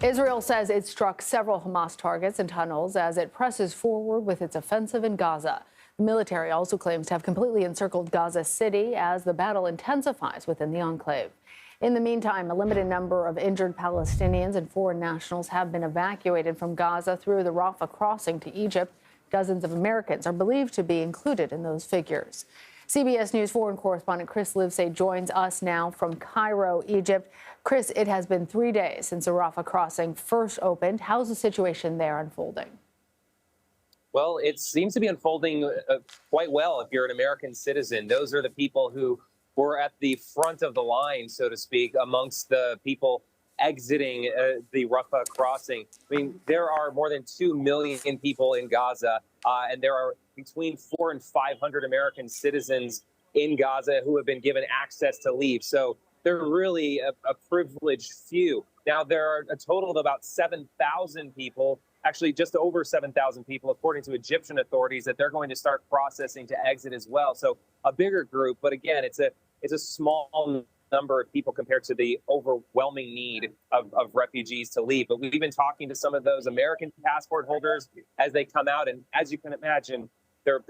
Israel says it struck several Hamas targets and tunnels as it presses forward with its offensive in Gaza. The military also claims to have completely encircled Gaza City as the battle intensifies within the enclave. In the meantime, a limited number of injured Palestinians and foreign nationals have been evacuated from Gaza through the Rafah crossing to Egypt. Dozens of Americans are believed to be included in those figures. CBS News foreign correspondent Chris Livesay joins us now from Cairo, Egypt. Chris, it has been 3 days since the Rafah crossing first opened. How's the situation there unfolding? Well, it seems to be unfolding quite well if you're an American citizen. Those are the people who were at the front of the line, so to speak, amongst the people exiting the Rafah crossing. I mean, there are more than 2 million people in Gaza, and there are between 400 and 500 American citizens in Gaza who have been given access to leave. So they're really a privileged few. Now, there are a total of about 7,000 people, actually just over 7,000 people, according to Egyptian authorities, that they're going to start processing to exit as well. So a bigger group, but again, it's a small number of people compared to the overwhelming need of refugees to leave. But we've been talking to some of those American passport holders as they come out, and as you can imagine, they're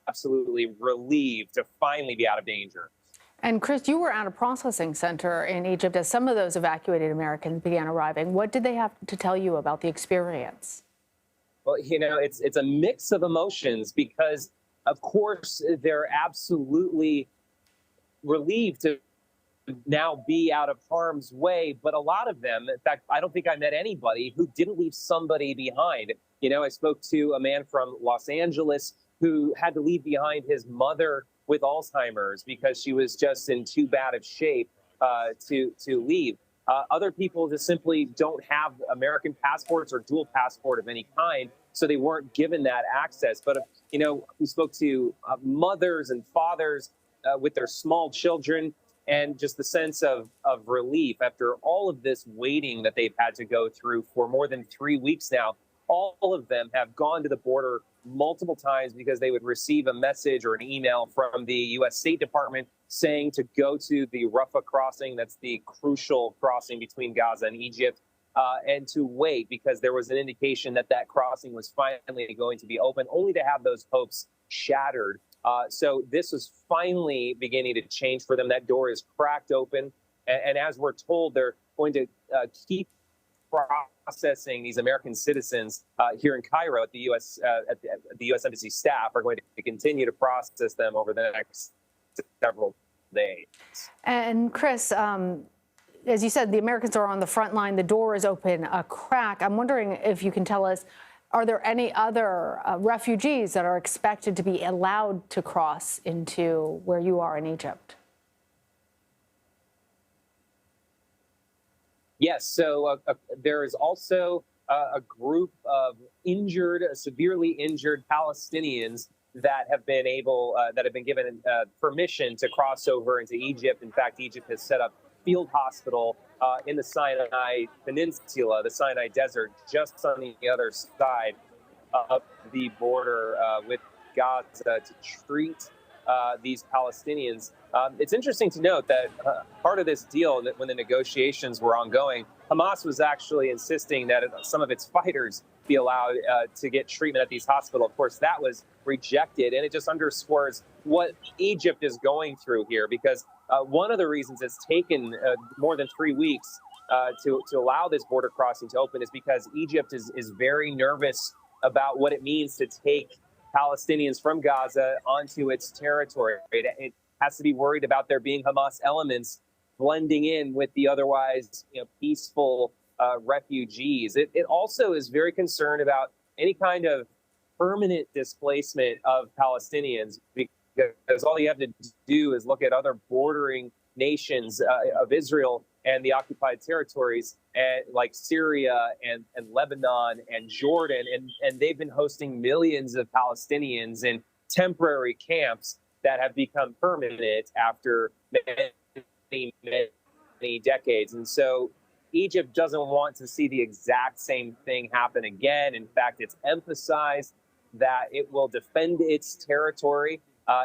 absolutely relieved to finally be out of danger. And Chris, you were at a processing center in Egypt as some of those evacuated Americans began arriving. What did they have to tell you about the experience? Well, it's a mix of emotions because, of course, they're absolutely relieved to now be out of harm's way. But a lot of them, in fact, I don't think I met anybody who didn't leave somebody behind. I spoke to a man from Los Angeles who had to leave behind his mother with Alzheimer's because she was just in too bad of shape to leave. Other people just simply don't have American passports or dual passport of any kind, so they weren't given that access. But, we spoke to mothers and fathers with their small children, and just the sense of relief after all of this waiting that they've had to go through for more than 3 weeks now. All of them have gone to the border multiple times because they would receive a message or an email from the U.S. State Department saying to go to the Rafah crossing. That's the crucial crossing between Gaza and Egypt, and to wait because there was an indication that that crossing was finally going to be open, only to have those hopes shattered. So this was finally beginning to change for them. That door is cracked open. And as we're told, they're going to keep processing these American citizens here in Cairo at the U.S. The U.S. Embassy staff are going to continue to process them over the next several days. And Chris, as you said, the Americans are on the front line. The door is open a crack. I'm wondering if you can tell us, are there any other refugees that are expected to be allowed to cross into where you are in Egypt? Yes, so there is also a group of severely injured Palestinians that have been given permission to cross over into Egypt. In fact, Egypt has set up field hospital in the Sinai Peninsula, the Sinai Desert, just on the other side of the border with Gaza to treat these Palestinians. It's interesting to note that part of this deal, that when the negotiations were ongoing, Hamas was actually insisting that some of its fighters be allowed to get treatment at these hospitals. Of course, that was rejected, and it just underscores what Egypt is going through here, because one of the reasons it's taken more than 3 weeks to allow this border crossing to open is because Egypt is very nervous about what it means to take Palestinians from Gaza onto its territory. It has to be worried about there being Hamas elements blending in with the otherwise peaceful refugees. It also is very concerned about any kind of permanent displacement of Palestinians, because all you have to do is look at other bordering nations of Israel and the occupied territories, like Syria and Lebanon and Jordan, and they've been hosting millions of Palestinians in temporary camps that have become permanent after many decades. And so Egypt doesn't want to see the exact same thing happen again. In fact, it's emphasized that it will defend its territory.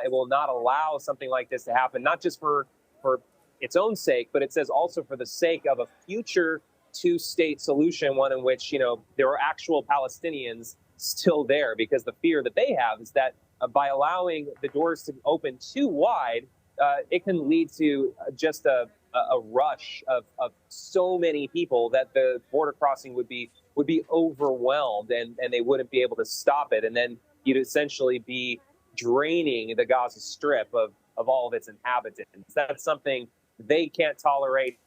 It will not allow something like this to happen, not just for its own sake, but it says also for the sake of a future two-state solution, one in which, there are actual Palestinians still there, because the fear that they have is that by allowing the doors to open too wide, it can lead to just a rush of so many people that the border crossing would be overwhelmed, and they wouldn't be able to stop it. And then you'd essentially be draining the Gaza Strip of all of its inhabitants. That's something they can't tolerate,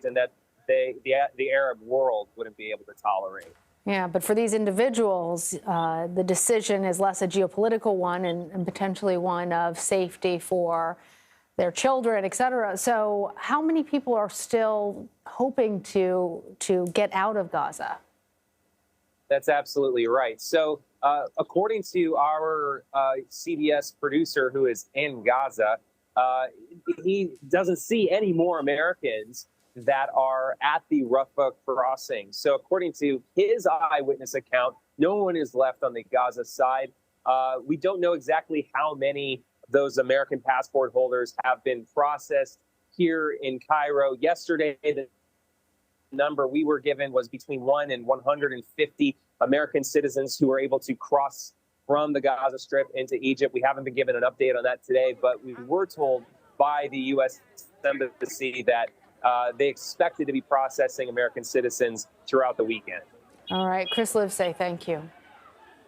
and that the Arab world wouldn't be able to tolerate. Yeah, but for these individuals, the decision is less a geopolitical one and potentially one of safety for their children, et cetera. So how many people are still hoping to get out of Gaza? That's absolutely right. So according to our CBS producer who is in Gaza, he doesn't see any more Americans that are at the Rafah crossing. So according to his eyewitness account, no one is left on the Gaza side. We don't know exactly how many of those American passport holders have been processed here in Cairo. Yesterday, the number we were given was between 1 and 150 American citizens who were able to cross from the Gaza Strip into Egypt. We haven't been given an update on that today, but we were told by the U.S. Embassy that they expected to be processing American citizens throughout the weekend. All right, Chris Livesay, thank you.